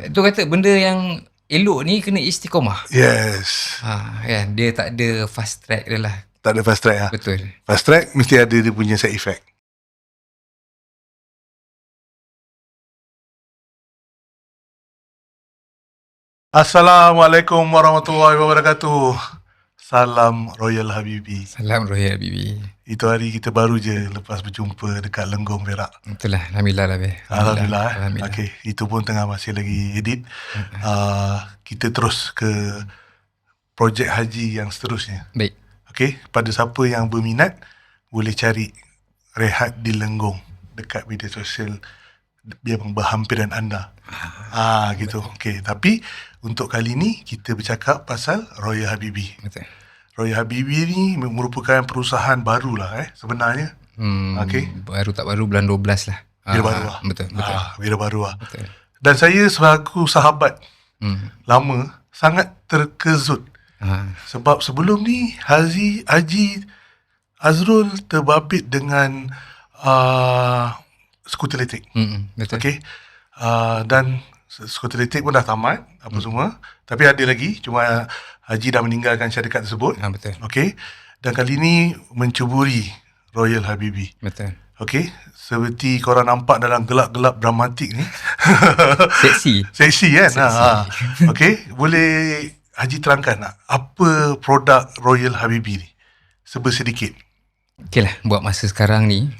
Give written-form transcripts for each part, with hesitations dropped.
Tu kata benda yang elok ni kena istiqomah. Yes. Kan, dia tak ada fast track dia lah. Tak ada fast track lah. Betul. Fast track mesti ada dia punya side effect. Assalamualaikum warahmatullahi wabarakatuh. Salam Royal Habibi. Salam Royal Habibi. Itu hari kita baru je lepas berjumpa dekat Lenggong Perak. Betul lah. Alhamdulillah lah. Alhamdulillah. Okey, itu pun tengah masih lagi edit. Kita terus ke projek haji yang seterusnya. Baik. Okey, pada siapa yang berminat boleh cari Rehat di Lenggong dekat media sosial yang berhampiran anda. Gitu. Okey, tapi untuk kali ni kita bercakap pasal Royal Habibi. Betul. Royal Habibi ni merupakan perusahaan barulah sebenarnya. Okey. Baru tak baru bulan 12 lah. Bila baru lah. Betul. Bila baru lah. Betul. Dan saya sebagai sahabat lama sangat terkejut. Sebab sebelum ni Haji Azrul terbabit dengan skuter elektrik. Betul. Okey. Dan skuter elektrik pun dah tamat apa semua, tapi ada lagi, cuma Haji dah meninggalkan syarikat tersebut. Betul. Okey. Dan kali ni mencuburi Royal Habibi. Betul. Okey, seperti korang nampak dalam gelap-gelap dramatik ni. Seksi kan? Okey, boleh Haji terangkan tak apa produk Royal Habibi ni? Sedikit. Okey lah, buat masa sekarang ni,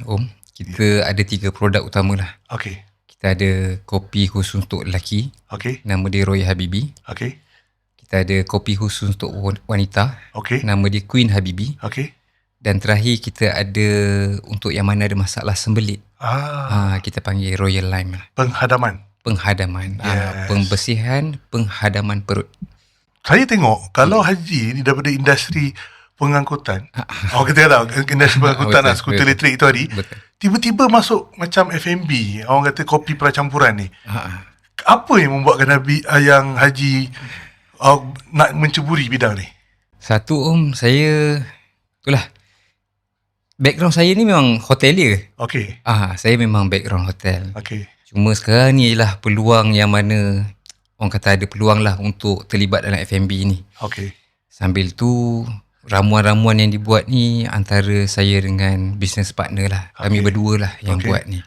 kita ada 3 produk utama lah. Okey. Kita ada kopi khusus untuk lelaki. Okey. Nama dia Royal Habibi. Okey. Kita ada kopi khusus untuk wanita. Okey. Nama dia Queen Habibi. Okey. Dan terakhir kita ada untuk yang mana ada masalah sembelit. Kita panggil Royal Lime lah. Penghadaman. Yes. Pembersihan, penghadaman perut. Saya tengok kalau Haji ni daripada industri pengangkutan. Kita tahu industri pengangkutan lah, skuter elektrik itu hari. Betul. Tiba-tiba masuk macam F&B, orang kata kopi percampuran ni. Apa yang membuatkan yang Haji nak mencuburi bidang ni? Satu saya itulah, background saya ni memang hotelier. Okey. Saya memang background hotel. Okey. Cuma sekarang ni ialah peluang yang mana orang kata ada peluang lah untuk terlibat dalam F&B ni. Okey. Sambil tu ramuan-ramuan yang dibuat ni antara saya dengan business partner lah. Kami berdua lah yang buat ni.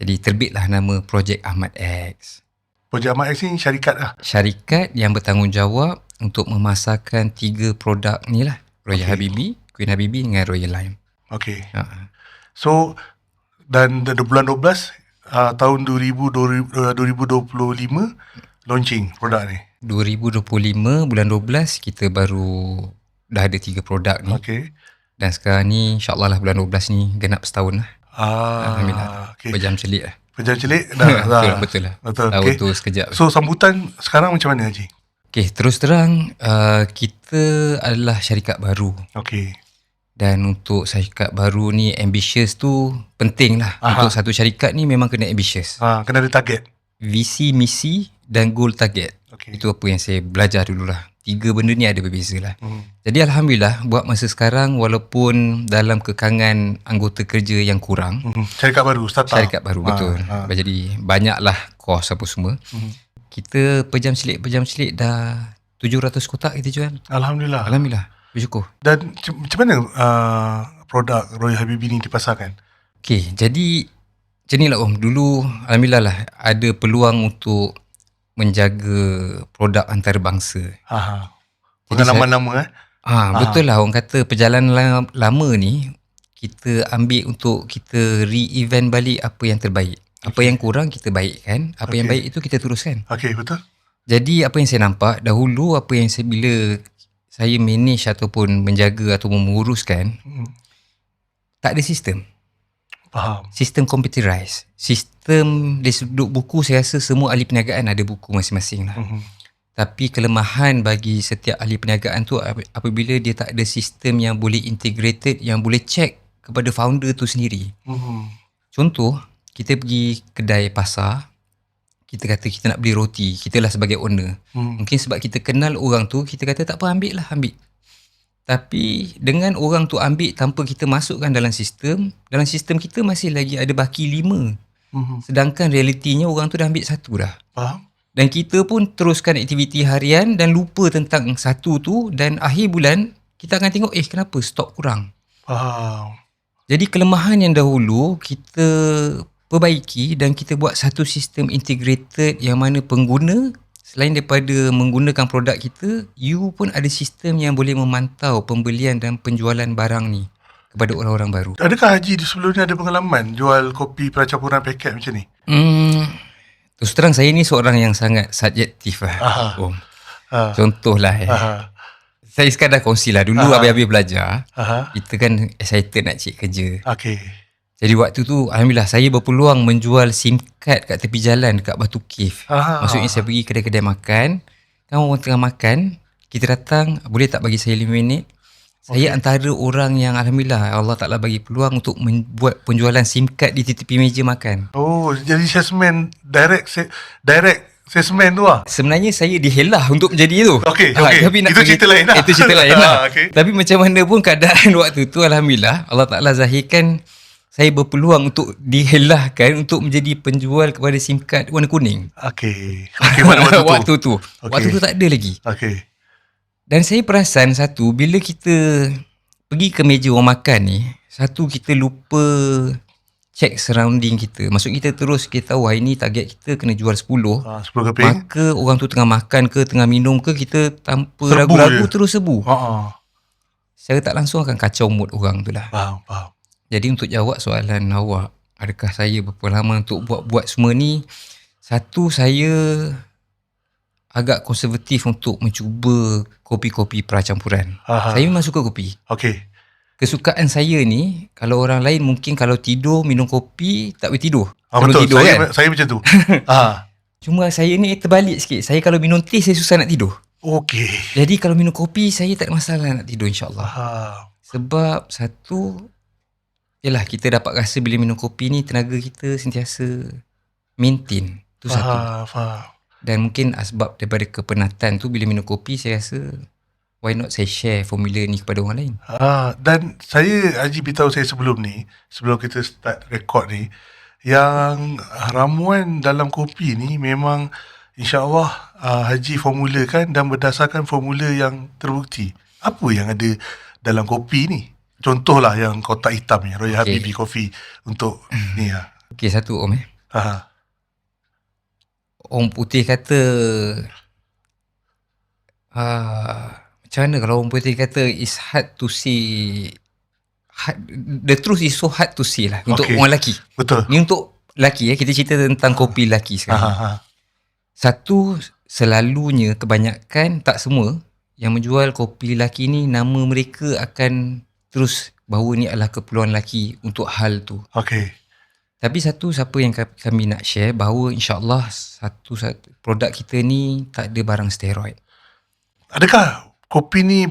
Jadi terbitlah nama Projek Ahmad X. Projek Ahmad X ni syarikat lah. Syarikat yang bertanggungjawab untuk memasarkan 3 produk ni lah. Royal Habibi, Queen Habibi dengan Royal Lime. Okey. So, dan bulan 12 tahun 2025 launching produk ni. 2025 bulan 12 kita baru dah ada 3 produk ni. Okey. Dan sekarang ni insyaAllah lah bulan 12 ni genap setahun lah. Alhamdulillah. Berjam celik lah. Berjam celik dah. Betul lah. Betul. Tahun tu sekejap. So sambutan sekarang macam mana Haji? Okey, terus terang kita adalah syarikat baru. Okey. Dan untuk syarikat baru ni ambitious tu penting lah. Untuk satu syarikat ni memang kena ambitious. Kena ada target. Visi, misi dan goal target. Itu apa yang saya belajar dululah. 3 benda ni ada berbeza lah. Jadi Alhamdulillah buat masa sekarang walaupun dalam kekangan anggota kerja yang kurang. Syarikat baru, startup. Syarikat baru, betul. Jadi banyaklah kos apa semua. Kita pejam celik dah 700 kotak kita jual. Alhamdulillah. Bersyukur. Dan macam mana produk Royal Habibi ni dipasarkan? Okey, jadi macam ni lah dulu Alhamdulillah lah ada peluang untuk menjaga produk antarabangsa. Pengalaman-nama betul lah, orang kata perjalanan lama ni kita ambil untuk kita re-event balik apa yang terbaik. Apa yang kurang kita baikkan, apa yang baik itu kita teruskan. Okey, betul. Jadi apa yang saya nampak dahulu, apa yang bila saya manage ataupun menjaga ataupun menguruskan, tak ada sistem. Faham. Sistem computerized. Sistem dari sudut buku saya rasa semua ahli perniagaan ada buku masing-masing lah. Tapi kelemahan bagi setiap ahli perniagaan tu apabila dia tak ada sistem yang boleh integrated, yang boleh check kepada founder tu sendiri. Contoh, kita pergi kedai pasar, kita kata kita nak beli roti, kita lah sebagai owner. Mungkin sebab kita kenal orang tu, kita kata tak apa, ambil. Tapi dengan orang tu ambil tanpa kita masukkan dalam sistem kita masih lagi ada baki 5. Sedangkan realitinya orang tu dah ambil 1 dah. Faham? Dan kita pun teruskan aktiviti harian dan lupa tentang satu tu, dan akhir bulan kita akan tengok kenapa stok kurang. Faham. Jadi kelemahan yang dahulu kita perbaiki dan kita buat satu sistem integrated yang mana pengguna selain daripada menggunakan produk kita, you pun ada sistem yang boleh memantau pembelian dan penjualan barang ni kepada orang-orang baru. Adakah Haji di sebelum ni ada pengalaman jual kopi percampuran paket macam ni? Terus terang saya ni seorang yang sangat subjektif lah. Om. Contohlah saya sekadar kongsi lah. Dulu habis-habis belajar, kita kan excited nak cari kerja. Okey. Jadi waktu tu alhamdulillah saya berpeluang menjual SIM card kat tepi jalan dekat Batu Cave. Maksudnya saya pergi kedai-kedai makan, kan orang tengah makan, kita datang, boleh tak bagi saya 5 minit? Saya antara orang yang alhamdulillah Allah Ta'ala bagi peluang untuk membuat penjualan SIM card di tepi meja makan. Oh, jadi salesman direct salesman tu lah. Sebenarnya saya dihelah untuk menjadi itu. Okey. Tapi nak Itu cerita lain lah. Itu cerita lain lah. Okay. Tapi macam mana pun keadaan waktu tu alhamdulillah Allah Ta'ala zahirkan saya berpeluang untuk dihelahkan untuk menjadi penjual kepada SIM card warna kuning. Okey, pada waktu tu. Waktu tu tak ada lagi. Okey. Dan saya perasan satu, bila kita pergi ke meja orang makan ni, satu kita lupa check surrounding kita. Maksud kita terus kita tahu hari ni target kita kena jual 10. 10 keping. Maka orang tu tengah makan ke tengah minum ke, kita tanpa Serbu ragu-ragu je. terus serbu. Secara tak langsung akan kacau mood orang tu lah. Faham. Jadi untuk jawab soalan awak, adakah saya berpengalaman untuk buat semua ni? Satu, saya agak konservatif untuk mencuba kopi-kopi percampuran. Saya memang suka kopi. Okey. Kesukaan saya ni, kalau orang lain mungkin kalau tidur minum kopi tak boleh tidur. Betul, tidur saya macam tu. Cuma saya ni terbalik sikit. Saya kalau minum teh saya susah nak tidur. Okey. Jadi kalau minum kopi saya tak ada masalah nak tidur insyaAllah. Sebab satu, yalah kita dapat rasa bila minum kopi ni tenaga kita sentiasa maintain. Tu satu. Faham. Dan mungkin asbab daripada kepenatan tu, bila minum kopi saya rasa why not saya share formula ni kepada orang lain. Dan saya, Haji beritahu saya sebelum kita start record ni, yang ramuan dalam kopi ni memang insyaAllah Haji formulakan dan berdasarkan formula yang terbukti. Apa yang ada dalam kopi ni? Contohlah yang kotak hitam ni, Royal Habibi Coffee untuk ni lah. Okey, satu Om Orang putih kata macam mana kalau orang putih kata it's hard to say, the truth is so hard to say lah untuk orang lelaki. Betul. Ni untuk lelaki kita cerita tentang kopi lelaki sekarang. Satu, selalunya kebanyakan, tak semua yang menjual kopi lelaki ni, nama mereka akan terus bahawa ni adalah keperluan lelaki untuk hal tu. Okey. Tapi satu, siapa yang kami nak share bahawa insyaAllah satu produk kita ni tak ada barang steroid. Adakah kopi ni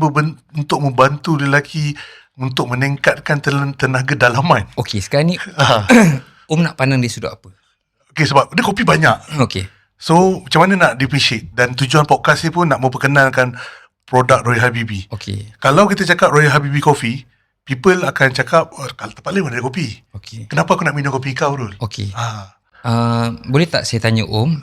untuk membantu lelaki untuk meningkatkan tenaga dalaman? Okey, sekarang ni Om nak pandang dia sudut apa? Okey, sebab dia kopi banyak. Okey. So, macam mana nak differentiate? Dan tujuan podcast ni pun nak memperkenalkan produk Royal Habibi. Okey. Kalau kita cakap Royal Habibi Coffee, people akan cakap, kalau tempat lain mana ada kopi. Okey. Kenapa aku nak minum kopi kau, Rul? Okey. Boleh tak saya tanya Om,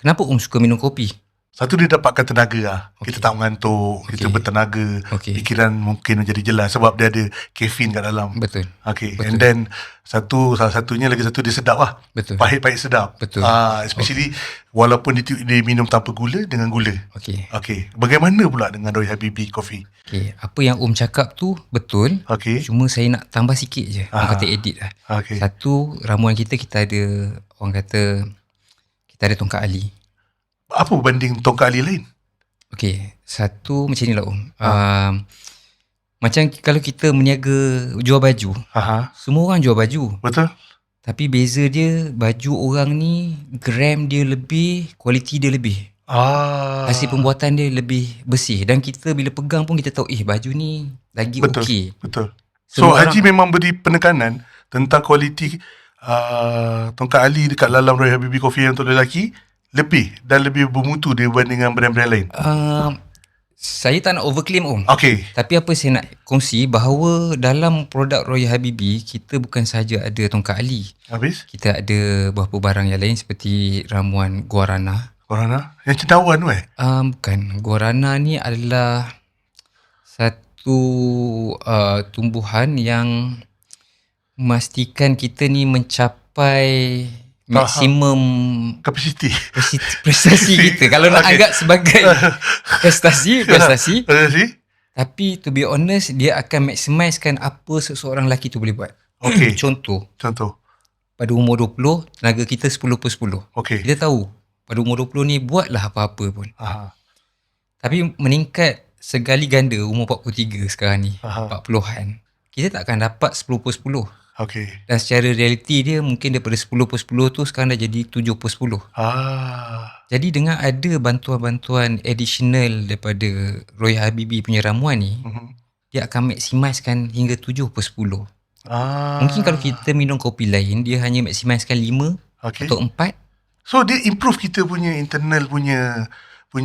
kenapa Om suka minum kopi? Satu, dia dapatkan tenaga lah. Kita tak mengantuk, kita bertenaga, fikiran mungkin menjadi jelas sebab dia ada kafein kat dalam. Betul. Okay. And then salah satunya dia sedap lah. Betul. Pahit-pahit sedap. Betul. Especially walaupun dia minum tanpa gula, dengan gula. Okay. Bagaimana pula dengan Royal Habibi Coffee? Okay. Apa yang Om cakap tu betul. Cuma saya nak tambah sikit je. Orang kata edit lah. Satu, ramuan kita ada, orang kata kita ada tongkat ali. Apa berbanding tongkat ali lain? Okey, satu macam ni lah Om. Macam kalau kita meniaga jual baju, semua orang jual baju. Betul. Tapi beza dia, baju orang ni gram dia lebih, kualiti dia lebih. Hasil pembuatan dia lebih bersih. Dan kita bila pegang pun kita tahu, baju ni lagi okey. Betul. So Haji memang beri penekanan tentang kualiti tongkat ali dekat dalam Royal Habibi Coffee yang untuk lelaki lebih dan lebih bermutu dibanding dengan brand-brand lain. Saya tak nak overclaim Om. Okey. Tapi apa saya nak kongsi bahawa dalam produk Royal Habibie, kita bukan sahaja ada tongkat ali. Habis? Kita ada beberapa barang yang lain seperti ramuan guarana. Guarana? Yang cendawan tu Bukan. Guarana ni adalah satu tumbuhan yang memastikan kita ni mencapai maksimum Kapasiti. prestasi kita. Kalau nak anggap sebagai prestasi. Prestasi? Tapi to be honest, dia akan maximizekan apa seseorang lelaki tu boleh buat. Okey. Contoh, pada umur 20, tenaga kita 10/10. Okey. Kita tahu, pada umur 20 ni buatlah apa-apa pun. Aha. Tapi meningkat segali ganda umur 43 sekarang ni, Aha. 40-an. Kita tak akan dapat 10/10. Okey. Dan secara realiti dia mungkin daripada 10/10 tu sekarang dah jadi 7/10. Jadi dengan ada bantuan-bantuan additional daripada Royal Habibie punya ramuan ni, dia akan maximizekan hingga 7/10. Mungkin kalau kita minum kopi lain, dia hanya maximizekan 5 atau 4. So dia improve kita punya internal punya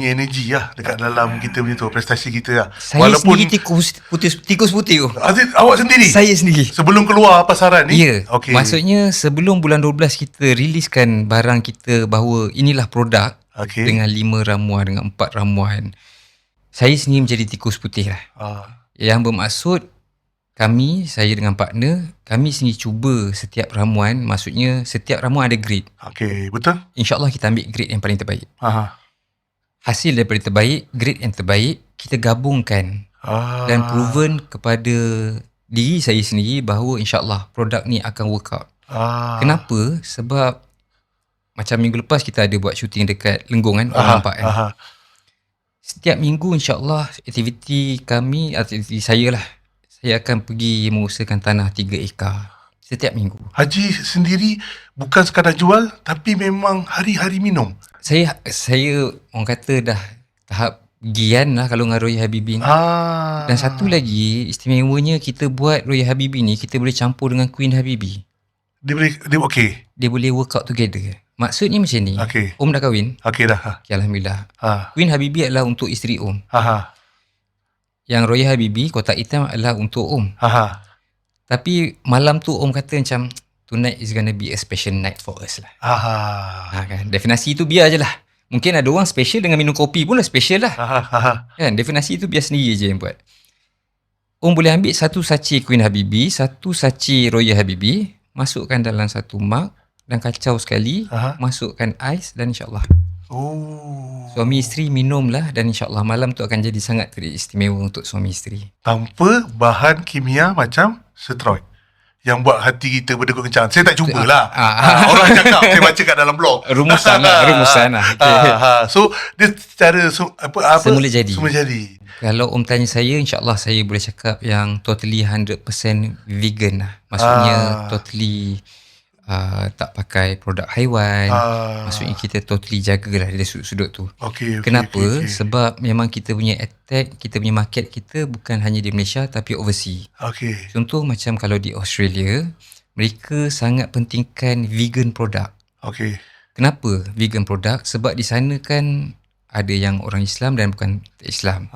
energi lah dekat dalam kita punya tu, prestasi kita lah. Saya sendiri tikus putih tu. Awak sendiri? Saya sendiri. Sebelum keluar pasaran ni? Ya. Okay. Maksudnya sebelum bulan 12 kita riliskan barang kita bahawa inilah produk dengan 5 ramuan, dengan 4 ramuan. Saya sendiri menjadi tikus putih lah. Yang bermaksud saya dengan partner, kami sendiri cuba setiap ramuan. Maksudnya setiap ramuan ada grade. Okay, betul? InsyaAllah kita ambil grade yang paling terbaik. Hasil daripada terbaik, grade yang terbaik, kita gabungkan dan proven kepada diri saya sendiri bahawa insyaAllah produk ni akan work out. Kenapa? Sebab macam minggu lepas kita ada buat syuting dekat Lenggong kan, orang nampak kan. Setiap minggu insyaAllah aktiviti kami, aktiviti saya lah, saya akan pergi mengusahakan tanah 3 ekar setiap minggu. Haji sendiri bukan sekadar jual, tapi memang hari-hari minum. Saya orang kata dah tahap gian lah kalau dengan Royal Habibie ni. Dan satu lagi istimewanya kita buat Royal Habibie ni, kita boleh campur dengan Queen Habibie. Dia boleh work out together. Maksudnya macam ni. Om dah kahwin? Okey dah. Alhamdulillah. Queen Habibie adalah untuk isteri Om. Yang Royal Habibie kotak hitam adalah untuk Om. Tapi malam tu Om kata macam, tonight is gonna be a special night for us lah. Kan? Definasi tu biar je lah. Mungkin ada orang special dengan minum kopi pun lah special lah. Kan? Definasi tu biar sendiri je yang buat. Om boleh ambil satu saci Queen Habibie, satu saci Royal Habibie, masukkan dalam satu mug dan kacau sekali, masukkan ais dan insyaAllah. Suami isteri minumlah dan insyaAllah malam tu akan jadi sangat teristimewa untuk suami isteri. Tanpa bahan kimia macam steroid yang buat hati kita berdegup kencang. Saya tak cubalah. Orang cakap, saya baca kat dalam blog. Rumusan lah. So, dia secara semula jadi. Kalau Om tanya saya, insyaAllah saya boleh cakap yang totally 100% vegan lah. Maksudnya totally tak pakai produk haiwan. Maksudnya kita totally jagalah dari sudut-sudut tu. Kenapa? Sebab memang kita punya attack, kita punya market kita bukan hanya di Malaysia tapi overseas. Contoh macam kalau di Australia, mereka sangat pentingkan vegan produk. Kenapa vegan produk? Sebab di sana kan ada yang orang Islam dan bukan Islam.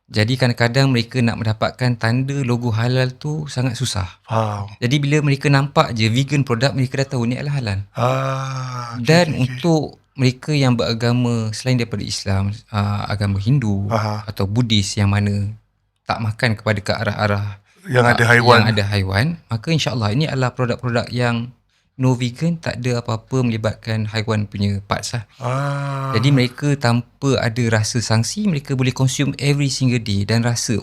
Jadi kadang-kadang mereka nak mendapatkan tanda logo halal tu sangat susah. Jadi bila mereka nampak je vegan produk, mereka dah tahu ni adalah halal. Dan untuk mereka yang beragama selain daripada Islam, agama Hindu atau Buddhis yang mana tak makan kepada ke arah-arah yang ada haiwan, maka insyaAllah ini adalah produk-produk yang no vegan, tak ada apa-apa melibatkan haiwan punya parts lah. Jadi mereka tanpa ada rasa sangsi, mereka boleh consume every single day dan rasa,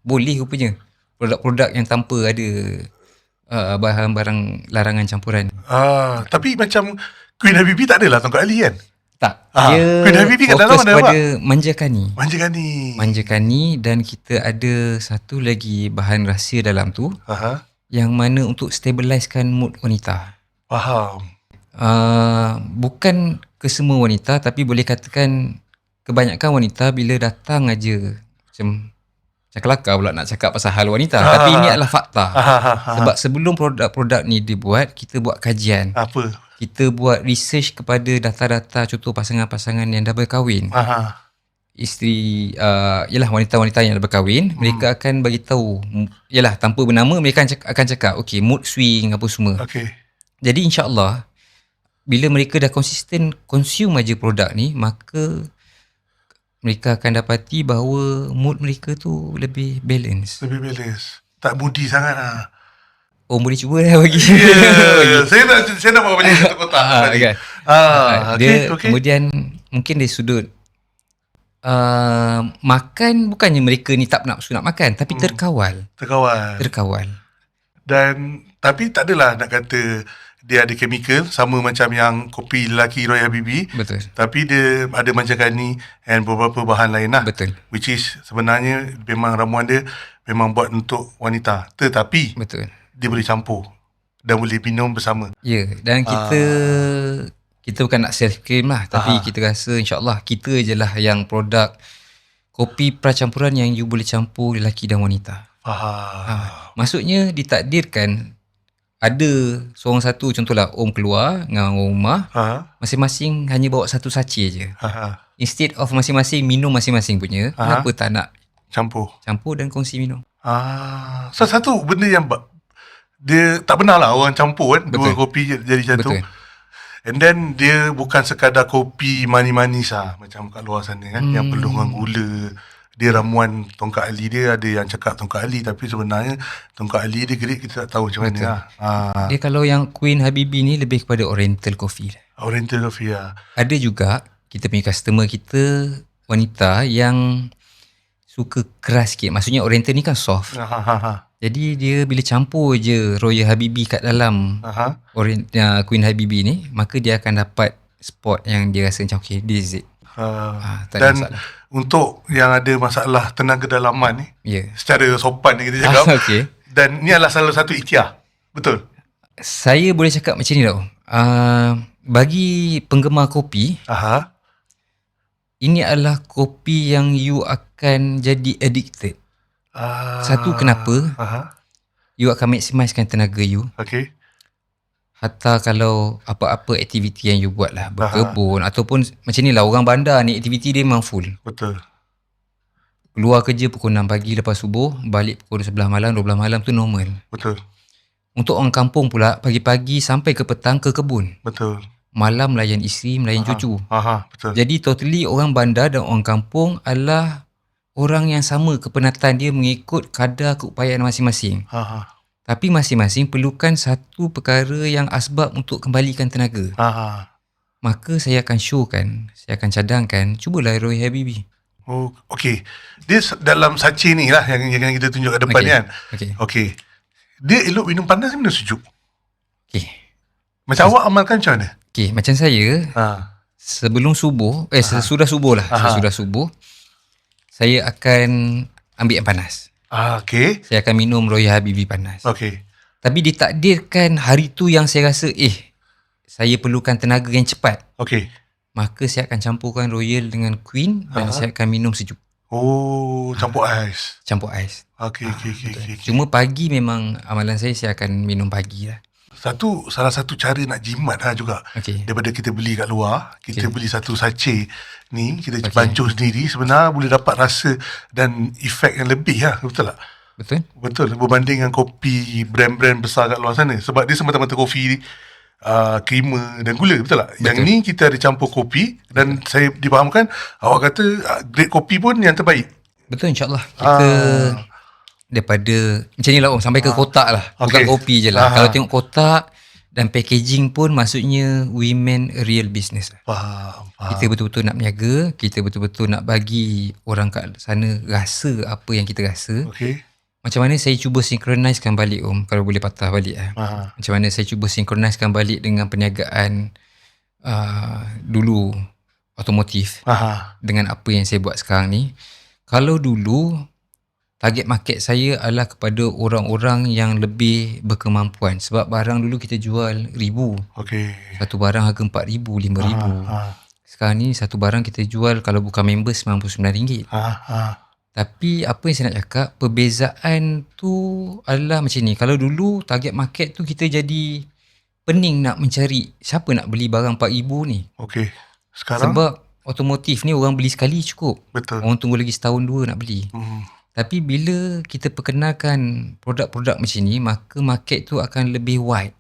boleh rupanya produk-produk yang tanpa ada barang-barang larangan campuran. Tapi macam Queen Habibie tak adalah tongkat ali kan? Tak. Dia Queen Habibie kat dalam ada pada manjakani. Manjakani dan kita ada satu lagi bahan rahsia dalam tu, yang mana untuk stabilizekan mood wanita. Bukan ke semua wanita, tapi boleh katakan kebanyakan wanita bila datang aja macam kelakar pula nak cakap pasal hal wanita. Tapi ini adalah fakta. Sebab sebelum produk-produk ni dibuat, kita buat kajian. Kita buat research kepada data-data contoh pasangan-pasangan yang dah berkahwin. isteri yalah wanita-wanita yang dah berkahwin, mereka akan bagi tahu, yalah tanpa bernama mereka akan cakap okey mood swing apa semua. Okey. Jadi insya-Allah bila mereka dah konsisten consume aja produk ni, maka mereka akan dapati bahawa mood mereka tu lebih balance. Lebih balance. Tak moody sangat lah. Oh, boleh cuba lah bagi. Yeah. Saya nak bawa balik satu kotak tadi. Kan? Okay. Kemudian mungkin dari sudut makan, bukannya mereka ni tak nafsu nak makan, tapi terkawal. Dan tapi tak adalah nak kata dia ada chemical sama macam yang kopi lelaki Roy Habibie. Betul. Tapi dia ada manjagani and beberapa bahan lain lah. Betul. Which is sebenarnya memang ramuan dia memang buat untuk wanita. Tetapi betul, dia boleh campur dan boleh minum bersama. Ya, dan kita bukan nak self claim lah, tapi kita rasa insya-Allah kita je lah yang produk kopi percampuran yang you boleh campur lelaki dan wanita. Maksudnya ditakdirkan ada seorang satu, contohlah Om keluar dengan orang rumah, masing-masing hanya bawa satu sachet je. Instead of masing-masing minum masing-masing punya, kenapa tak nak campur dan kongsi minum? Satu benda yang dia tak benar lah orang campur kan. Betul. Dua kopi jadi satu. Betul. And then dia bukan sekadar kopi manis-manis lah macam kat luar sana kan, yang perlu dengan gula. Dia ramuan Tongkat Ali, dia ada yang cakap Tongkat Ali, tapi sebenarnya Tongkat Ali dia grade kita tak tahu macam mana lah. Dia kalau yang Queen Habibie ni lebih kepada Oriental Coffee. Oriental Coffee lah. Ada juga kita punya customer kita wanita yang suka keras sikit. Maksudnya Oriental ni kan soft. Jadi dia bila campur je Royal Habibie kat dalam Queen Habibie ni, maka dia akan dapat spot yang dia rasa macam okay, this is it. Dan untuk yang ada masalah tenaga dalaman ni, secara sopan ni kita cakap, dan ni adalah salah satu ikhtiar. Betul? Saya boleh cakap macam ni tau. Bagi penggemar kopi, ini adalah kopi yang you akan jadi addicted. Satu, kenapa? You akan maximiskan tenaga you. Okay. Hatta kalau apa-apa aktiviti yang you buat lah, berkebun ataupun macam ni lah, orang bandar ni aktiviti dia memang full. Betul. Keluar kerja pukul 6 pagi lepas subuh, balik pukul 11 malam, 12 malam tu normal. Betul. Untuk orang kampung pula, pagi-pagi sampai ke petang ke kebun. Betul. Malam melayan isteri, melayan cucu. Betul. Jadi totally orang bandar dan orang kampung adalah orang yang sama kepenatan dia mengikut kadar keupayaan masing-masing. Tapi masing-masing perlukan satu perkara yang asbab untuk kembalikan tenaga. Maka saya akan showkan, saya akan cadangkan, cubalah Roy Habibie. Oh, okey. Dia dalam sachet ni lah yang kita tunjuk kat depan kan. Okey. Dia elok minum panas, minum sejuk. Okey. Macam awak amalkan macam mana? Okey, macam saya, sebelum subuh, sesudah subuh lah, sesudah subuh, saya akan ambil yang panas. Okey. Saya akan minum Royal Habibie panas. Okey. Tapi ditakdirkan hari tu yang saya rasa saya perlukan tenaga yang cepat. Okey. Maka saya akan campurkan Royal dengan Queen dan saya akan minum sejuk. Oh, campur ais. Campur ais. Okey. Cuma pagi memang amalan saya akan minum pagi lah. Salah satu cara nak jimat lah juga. Daripada kita beli kat luar, kita beli satu sachet ni, kita bancuh sendiri, sebenarnya boleh dapat rasa dan efek yang lebih lah. Betul tak? Betul. Berbanding dengan kopi brand-brand besar kat luar sana. Sebab dia semata-mata kopi creamer dan gula. Betul tak? Yang ni kita ada campur kopi dan saya difahamkan awak kata grade kopi pun yang terbaik. Betul, insyaAllah. Kita daripada macam ni lah sampai ke kotak lah, bukan kopi je lah. Kalau tengok kotak dan packaging pun, maksudnya we mean a real business lah. Faham. Kita betul-betul nak berniaga, kita betul-betul nak bagi orang kat sana rasa apa yang kita rasa. Macam mana saya cuba synchronizkan balik kalau boleh patah balik lah. Macam mana saya cuba synchronizkan balik dengan perniagaan dulu otomotif dengan apa yang saya buat sekarang ni. Kalau dulu target market saya adalah kepada orang-orang yang lebih berkemampuan. Sebab barang dulu kita jual ribu. Satu barang harga RM4,000, RM5,000. Sekarang ni satu barang kita jual kalau bukan member RM99. Tapi apa yang saya nak cakap, perbezaan tu adalah macam ni. Kalau dulu target market tu kita jadi pening nak mencari siapa nak beli barang RM4,000 ni. Sekarang? Sebab otomotif ni orang beli sekali cukup. Betul. Orang tunggu lagi setahun dua nak beli. Tapi bila kita perkenalkan produk-produk macam ni, maka market tu akan lebih wide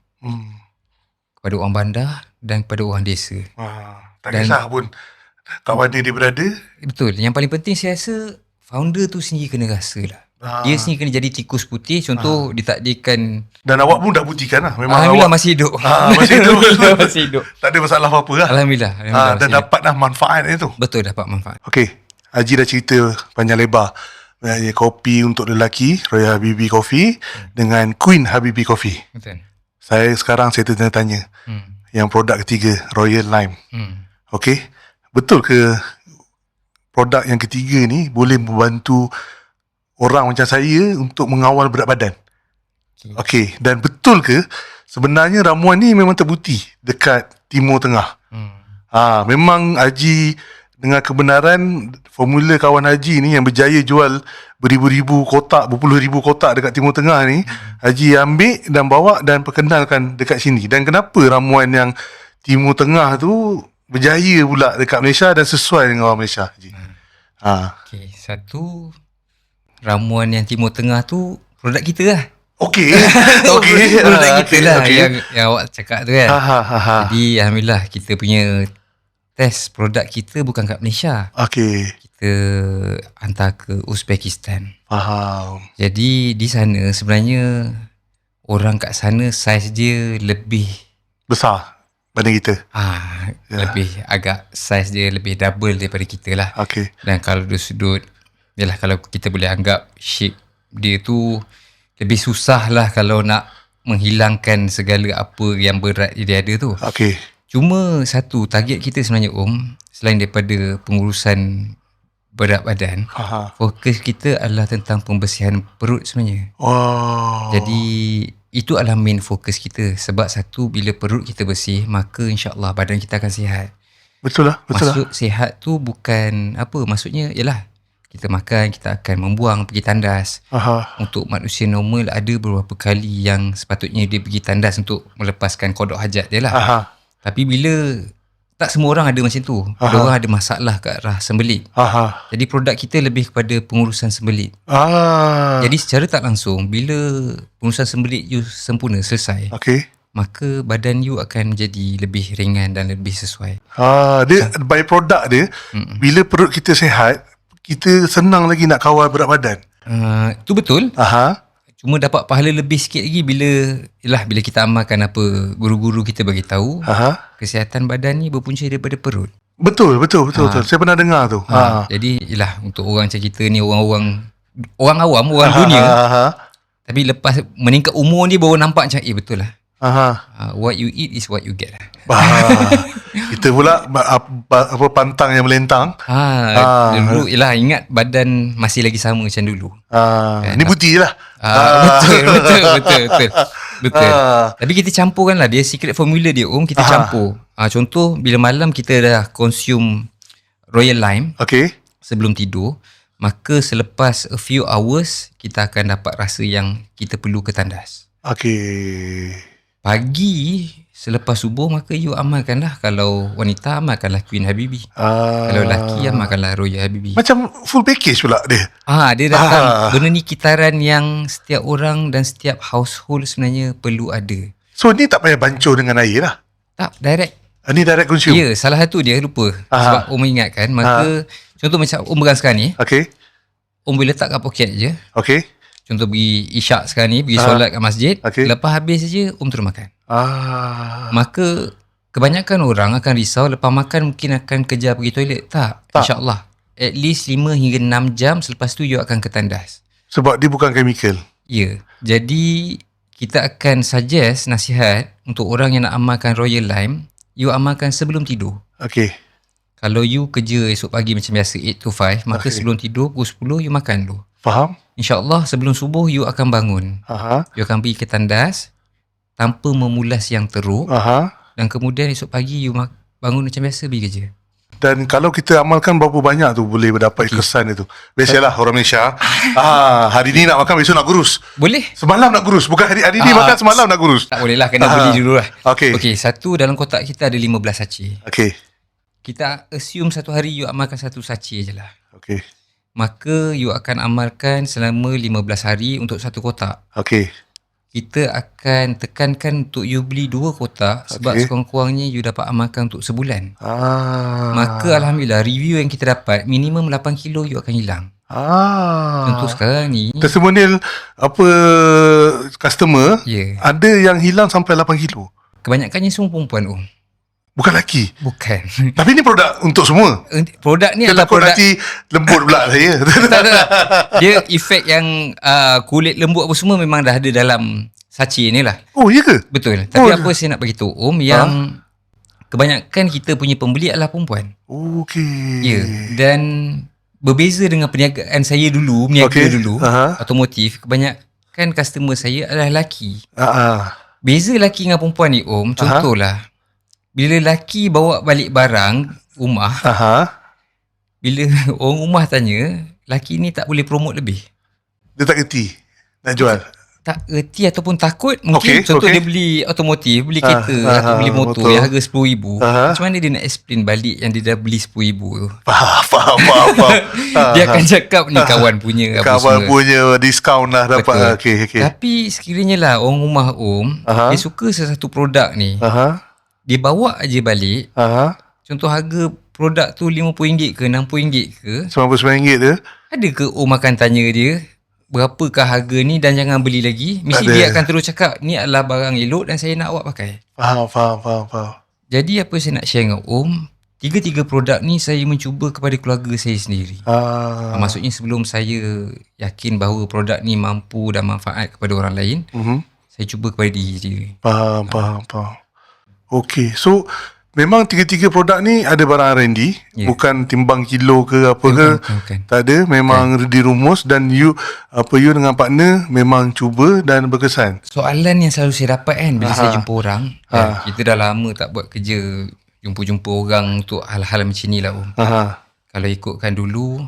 kepada orang bandar dan kepada orang desa. Tak kisah pun kat mana dia berada. Betul. Yang paling penting saya rasa founder tu sendiri kena rasa lah. Dia sendiri kena jadi tikus putih. Contoh ditakdirkan. Dan awak pun dah buktikan lah. Memang Alhamdulillah awak masih hidup. Masih hidup. Masih hidup. Tak ada masalah apa-apa lah. Alhamdulillah. Dan dapat dah manfaat itu. Betul, dapat manfaat. Okey, Haji dah cerita panjang lebar. Kopi untuk lelaki, Royal Habibi Coffee dengan Queen Habibi Coffee. Betul. Saya tertanya-tanya. Yang produk ketiga, Royal Lime. Okey, betul ke produk yang ketiga ni boleh membantu orang macam saya untuk mengawal berat badan? Okey, dan betul ke sebenarnya ramuan ni memang terbukti dekat Timur Tengah? Memang Haji dengan kebenaran formula kawan Haji ni yang berjaya jual beribu-ribu kotak, berpuluh ribu kotak dekat Timur Tengah ni, Haji ambil dan bawa dan perkenalkan dekat sini. Dan kenapa ramuan yang Timur Tengah tu berjaya pula dekat Malaysia dan sesuai dengan orang Malaysia, Haji? Okey, satu, ramuan yang Timur Tengah tu produk kita lah. Okey. Produk kita lah yang awak cakap tu kan. Jadi Alhamdulillah kita punya test produk kita bukan kat Malaysia. Okey. Kita hantar ke Uzbekistan. Faham. Jadi di sana sebenarnya orang kat sana saiz dia lebih besar banding kita. Lebih agak saiz dia lebih double daripada kita lah. Okey. Dan kalau dari sudut, yalah, kalau kita boleh anggap shape dia tu lebih susah lah kalau nak menghilangkan segala apa yang berat dia ada tu. Okey. Cuma satu, target kita sebenarnya selain daripada pengurusan berat badan, fokus kita adalah tentang pembersihan perut sebenarnya. Jadi itu adalah main fokus kita. Sebab satu, bila perut kita bersih, maka insyaAllah badan kita akan sihat. Betul lah. Maksud sihat tu bukan apa, maksudnya ialah kita makan, kita akan membuang, pergi tandas. Untuk manusia normal ada beberapa kali yang sepatutnya dia pergi tandas untuk melepaskan kodok hajat dia lah. Tapi bila tak semua orang ada macam tu. Ada orang ada masalah kat arah sembelit. Jadi produk kita lebih kepada pengurusan sembelit. Jadi secara tak langsung, bila pengurusan sembelit you sempurna, selesai, maka badan you akan menjadi lebih ringan dan lebih sesuai. Dia by produk dia, bila perut kita sihat, kita senang lagi nak kawal berat badan. Itu betul. Cuma dapat pahala lebih sikit lagi bila kita amalkan apa guru-guru kita bagi tahu. Kesihatan badan ni berpunca daripada perut. Betul. Saya pernah dengar tu. Jadi untuk orang macam kita ni, orang awam, orang dunia. Tapi lepas meningkat umur ni baru nampak macam betul lah. What you eat is what you get lah. Kita pula apa pantang yang melentang. Dulu ingat badan masih lagi sama macam dulu. Ni bukti lah. Betul. Tapi kita campurkan lah. Dia secret formula dia kita campur. Contoh bila malam kita dah consume Royal Lime sebelum tidur, maka selepas a few hours kita akan dapat rasa yang kita perlu ke tandas. Pagi selepas subuh, maka you amalkanlah. Kalau wanita, amalkanlah Queen Habibi. Kalau lelaki, amalkanlah Royal Habibi. Macam full package pula dia. Dia datang. Benda ni kitaran yang setiap orang dan setiap household sebenarnya perlu ada. So ni tak payah bancuh dengan air lah? Tak, direct. Ni direct consume? Ya, salah satu dia lupa. Sebab ingatkan. Maka contoh macam berang sekarang ni. Boleh letak kat poket je. Contoh pergi isyak sekarang ni, pergi solat kat masjid. Lepas habis saja terus makan. Maka kebanyakan orang akan risau lepas makan mungkin akan kejar pergi toilet. Tak. InsyaAllah at least 5 hingga 6 jam selepas tu you akan ke tandas. Sebab dia bukan chemical. Ya. Jadi kita akan suggest nasihat untuk orang yang nak amalkan Royal Lime, you amalkan sebelum tidur. Kalau you kerja esok pagi macam biasa 8 to 5, maka sebelum tidur pukul 10 you makan dulu. Faham? InsyaAllah sebelum subuh you akan bangun. You akan pergi ke tandas tanpa memulas yang teruk. Dan kemudian esok pagi you bangun macam biasa pergi kerja. Dan kalau kita amalkan berapa banyak tu boleh mendapat kesan itu? Biasalah orang Malaysia. Hari ni nak makan, besok nak kurus. Boleh. Semalam nak kurus. Bukan hari ni makan, semalam nak kurus. Tak boleh lah, kena beli dulu lah. Okey. Satu dalam kotak kita ada 15 sachet. kita assume satu hari you amalkan satu saci je lah. Okey. Maka you akan amalkan selama 15 hari untuk satu kotak. Okey. Kita akan tekankan untuk you beli 2 kotak sebab sekurang-kurangnya you dapat amalkan untuk sebulan. Maka Alhamdulillah review yang kita dapat minimum 8 kilo you akan hilang. Contoh sekarang ni testimonial apa customer ada yang hilang sampai 8 kilo. Kebanyakannya semua perempuan Bukan lelaki. Bukan. Tapi ni produk untuk semua. Produk ni adalah produk nanti lembut pula saya. Tak. Dia efek yang kulit lembut apa semua memang dah ada dalam saci ni lah. Oh, ya ke? Betul. Tapi apa saya nak beritahu yang kebanyakan kita punya pembeli adalah perempuan. Okey. Ya. Dan berbeza dengan perniagaan saya dulu, dulu, otomotif, kebanyakan customer saya adalah lelaki. Beza lelaki dengan perempuan ni contohlah. Bila lelaki bawa balik barang rumah, bila orang rumah tanya, lelaki ni tak boleh promote lebih. Dia tak kerti nak jual. Tak erti ataupun takut mungkin. Contoh dia beli otomotif, beli kereta atau beli motor yang harga RM10,000. Macam mana dia nak explain balik yang dia dah beli RM10,000 tu? Faham. Dia akan cakap ni kawan punya apa kawan punya diskaun lah dapat. Okay. Tapi sekiranya lah orang rumah dia suka sesuatu produk ni, dia bawa aje balik. Contoh harga produk tu RM50 ke RM60 ke RM99 tu, ada ke akan tanya dia berapakah harga ni dan jangan beli lagi? Mesti dia akan terus cakap ni adalah barang elok dan saya nak awak pakai. Faham. Jadi apa saya nak share dengan tiga-tiga produk ni saya mencuba kepada keluarga saya sendiri. Maksudnya sebelum saya yakin bahawa produk ni mampu dan manfaat kepada orang lain, saya cuba kepada diri sendiri. Faham. Okey, so memang tiga-tiga produk ni ada barang R&D, bukan timbang kilo ke apa ke. Bukan. Tak ada, memang dirumus dan you dengan partner memang cuba dan berkesan. Soalan yang selalu saya dapat bila saya jumpa orang, kita dah lama tak buat kerja jumpa-jumpa orang untuk hal-hal macam ni lah Kalau ikutkan dulu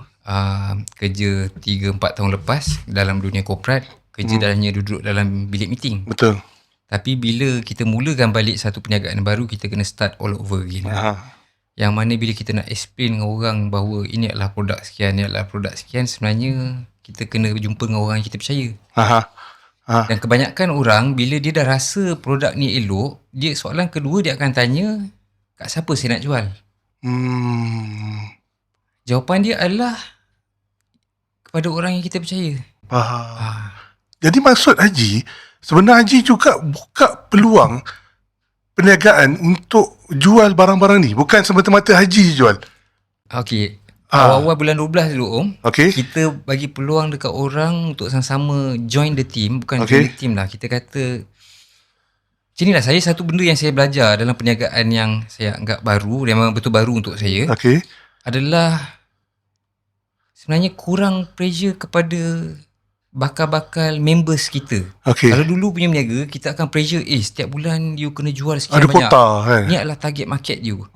kerja 3-4 tahun lepas dalam dunia korporat, kerja dah hanya duduk dalam bilik meeting. Betul. Tapi bila kita mulakan balik satu perniagaan baru, kita kena start all over again. Yang mana bila kita nak explain dengan orang bahawa ini adalah produk sekian, ini adalah produk sekian, sebenarnya kita kena jumpa dengan orang yang kita percaya. Dan kebanyakan orang bila dia dah rasa produk ni elok, soalan kedua dia akan tanya, kat siapa saya nak jual? Jawapan dia adalah kepada orang yang kita percaya. Jadi maksud Haji, sebenarnya Haji juga buka peluang perniagaan untuk jual barang-barang ni. Bukan semata-mata Haji jual. Okey. Awal-awal bulan 12 dulu kita bagi peluang dekat orang untuk sama-sama join the team. Bukan join the team lah. Kita kata macam inilah, saya satu benda yang saya belajar dalam perniagaan yang saya anggap baru, yang memang betul baru untuk saya, adalah sebenarnya kurang pressure kepada bakal-bakal members kita. Kalau dulu punya berniaga, kita akan pressure, setiap bulan you kena jual sekian ada banyak. Kota, Ni adalah target market you.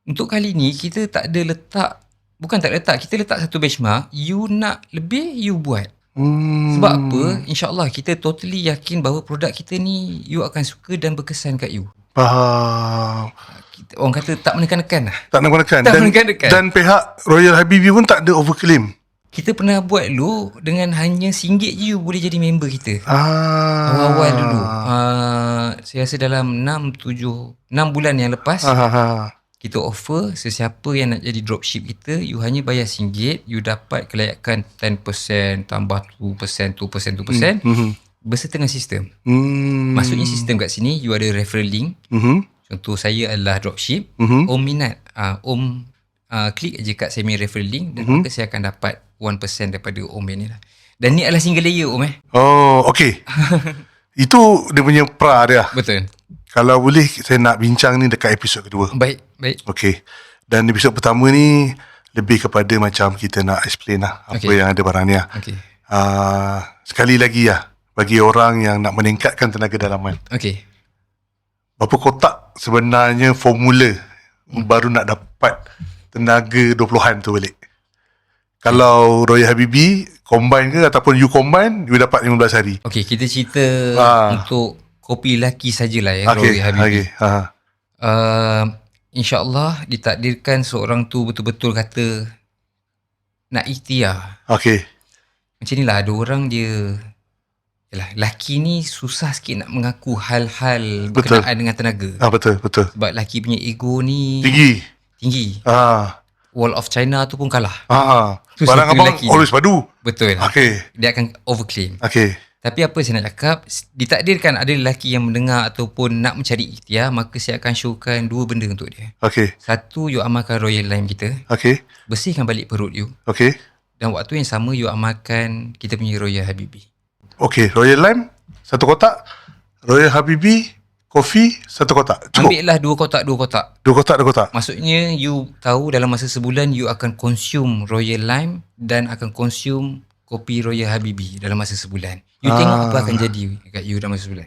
Untuk kali ni, kita tak ada letak, bukan tak letak, kita letak satu benchmark, you nak lebih, you buat. Sebab apa? InsyaAllah kita totally yakin bahawa produk kita ni, you akan suka dan berkesan kat you. Orang kata tak menekan-nekan lah. Tak menekan-nekan. Dan pihak Royal Habibie pun tak ada overclaim. Kita pernah buat dulu dengan hanya RM1 je you boleh jadi member kita. Awal-awal dulu. Saya rasa dalam 6 bulan yang lepas, kita offer sesiapa yang nak jadi dropship kita, you hanya bayar RM1, you dapat kelayakan 10% tambah 2%, 2%. Beserta dengan sistem. Maksudnya sistem kat sini, you ada referral link. Contoh saya adalah dropship. Minat. Klik je kat saya punya referral link dan maka saya akan dapat 1% daripada ni lah. Dan ni adalah single layer okey. Itu dia punya pra dia. Betul. Kalau boleh saya nak bincang ni dekat episod kedua. Baik. Okey. Dan episod pertama ni lebih kepada macam kita nak explain lah apa yang ada barang ni lah. Sekali lagi lah, bagi orang yang nak meningkatkan tenaga dalaman. Berapa kotak sebenarnya formula baru nak dapat tenaga 20-an tu balik? Kalau Royal Habibie combine ke ataupun you combine, you dapat 15 hari. Kita cerita untuk kopi lelaki sajalah Royal Habibie. InsyaAllah ditakdirkan seorang tu betul-betul kata nak ikhtiar. Okey. Macam ni lah, ada orang dia, yalah, lelaki ni susah sikit nak mengaku hal-hal Betul. berkenaan dengan tenaga. Betul. Sebab lelaki punya ego ni Tinggi. Wall of China tu pun kalah. Tu Barang satu abang lelaki always padu. Betul. Okey. Dia akan overclaim. Okey. Tapi apa saya nak cakap, ditakdirkan ada lelaki yang mendengar ataupun nak mencari ikhtiar, maka saya akan showkan dua benda untuk dia. Okey. Satu, you amalkan Royal Lime kita. Okey. Bersihkan balik perut you. Okey. Dan waktu yang sama, you amalkan kita punya Royal Habibi. Okey, Royal Lime 1 kotak, Royal Habibi kopi 1 kotak. Cukup. Ambil lah 2 kotak. 2 kotak. Maksudnya you tahu dalam masa sebulan you akan consume Royal Lime dan akan consume kopi Royal Habibi dalam masa sebulan. You tengok apa akan jadi kat you dalam masa sebulan.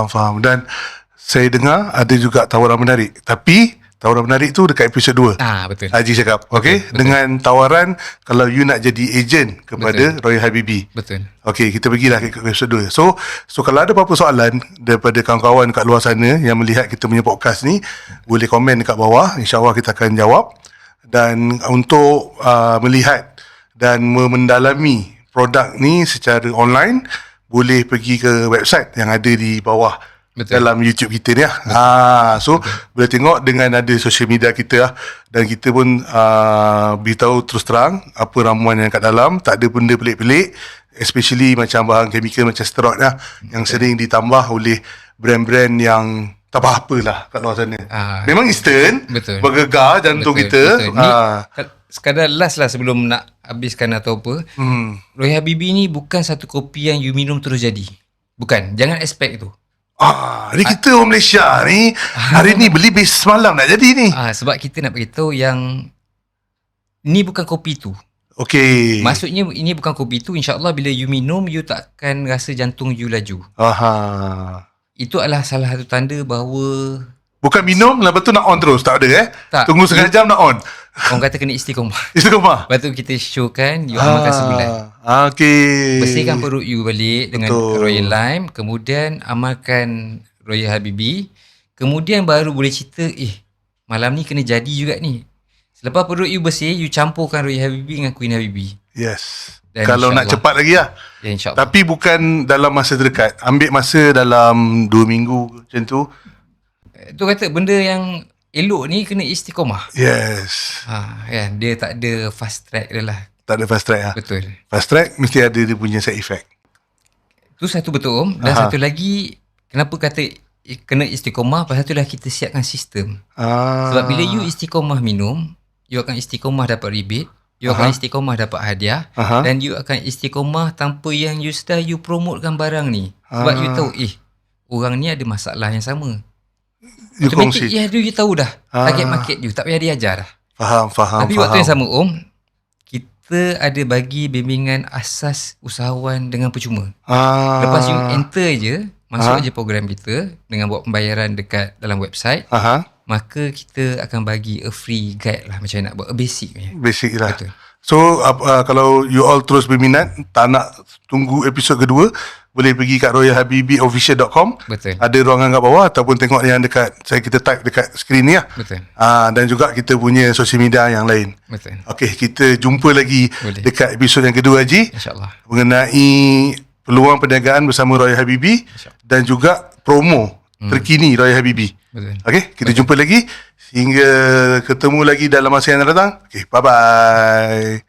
Faham. Dan saya dengar ada juga tawaran menarik. Tapi tawaran menarik tu dekat episod 2. Betul. Haji cakap, okey, dengan tawaran kalau you nak jadi ejen kepada Royal Habibi. Betul. Okey, kita pergilah ke episod 2. So kalau ada apa-apa soalan daripada kawan-kawan kat luar sana yang melihat kita punya podcast ni, boleh komen dekat bawah. InsyaAllah kita akan jawab. Dan untuk melihat dan mendalami produk ni secara online, boleh pergi ke website yang ada di bawah. Betul. Dalam YouTube kita ni lah. So boleh tengok dengan ada social media kita lah. Dan kita pun beritahu terus terang apa ramuan yang kat dalam. Tak ada benda pelik-pelik, especially macam bahan chemical macam steroid lah, yang sering ditambah oleh brand-brand yang tak apa-apa lah kat luar sana. Memang instant, bergegar jantung kita. Ni, sekadar last lah sebelum nak habiskan atau apa, Royal Habibi ni bukan satu kopi yang you minum terus jadi. Bukan, jangan expect tu. Ni kita orang Malaysia ni hari ni beli base semalam nak jadi ni. Sebab kita nak beritahu yang ni bukan kopi tu. Okey. Maksudnya ini bukan kopi tu. InsyaAllah bila you minum, you takkan rasa jantung you laju. Itu adalah salah satu tanda bahawa bukan minum, lepas tu nak on terus. Tak ada tak. Tunggu setengah jam nak on. Orang kata kena istiqomah. Lepas tu kita showkan you amalkan sebulan. Okey. Bersihkan perut you balik dengan Royal Lime. Kemudian amalkan Royal Habibi. Kemudian baru boleh cerita, malam ni kena jadi juga ni. Selepas perut you bersih, you campurkan Royal Habibi dengan Queen Habibi. Yes. Dan kalau nak cepat lagi lah. Ya, insyaAllah. Tapi bukan dalam masa terdekat. Ambil masa dalam 2 minggu macam tu. Tu kata benda yang elok ni kena istiqomah. Yes. Kan, dia tak ada fast track dia lah. Tak ada fast track lah. Betul. Fast track mesti ada dia punya side effect. Tu satu betul Om. Dan satu lagi, kenapa kata kena istiqomah? Pasal tu lah kita siapkan sistem. Sebab bila you istiqomah minum, you akan istiqomah dapat rebate, you akan istiqomah dapat hadiah, dan you akan istiqomah tanpa yang you sedar you promotekan barang ni. Sebab you tahu, orang ni ada masalah yang sama. You kongsi. You tahu dah target market you, tak payah diajar dah. Faham. Tapi waktu yang sama Om, kita ada bagi bimbingan asas usahawan dengan percuma. Lepas you enter je, masuk je program kita dengan buat pembayaran dekat dalam website, maka kita akan bagi a free guide lah, macam nak buat a basic punya. Basic lah. Betul. So kalau you all terus berminat, tak nak tunggu episod kedua, boleh pergi kat royalhabibiofficial.com. Betul. Ada ruangan kat bawah, ataupun tengok yang dekat, kita type dekat skrin ni lah. Betul. Dan juga kita punya social media yang lain. Betul. Okey, kita jumpa lagi dekat episod yang kedua Haji, InsyaAllah, mengenai peluang perniagaan bersama Royal Habibi dan juga promo terkini Royal Habibi. Betul. Okey, kita jumpa lagi. Hingga ketemu lagi dalam masa yang akan datang. Okey, bye-bye.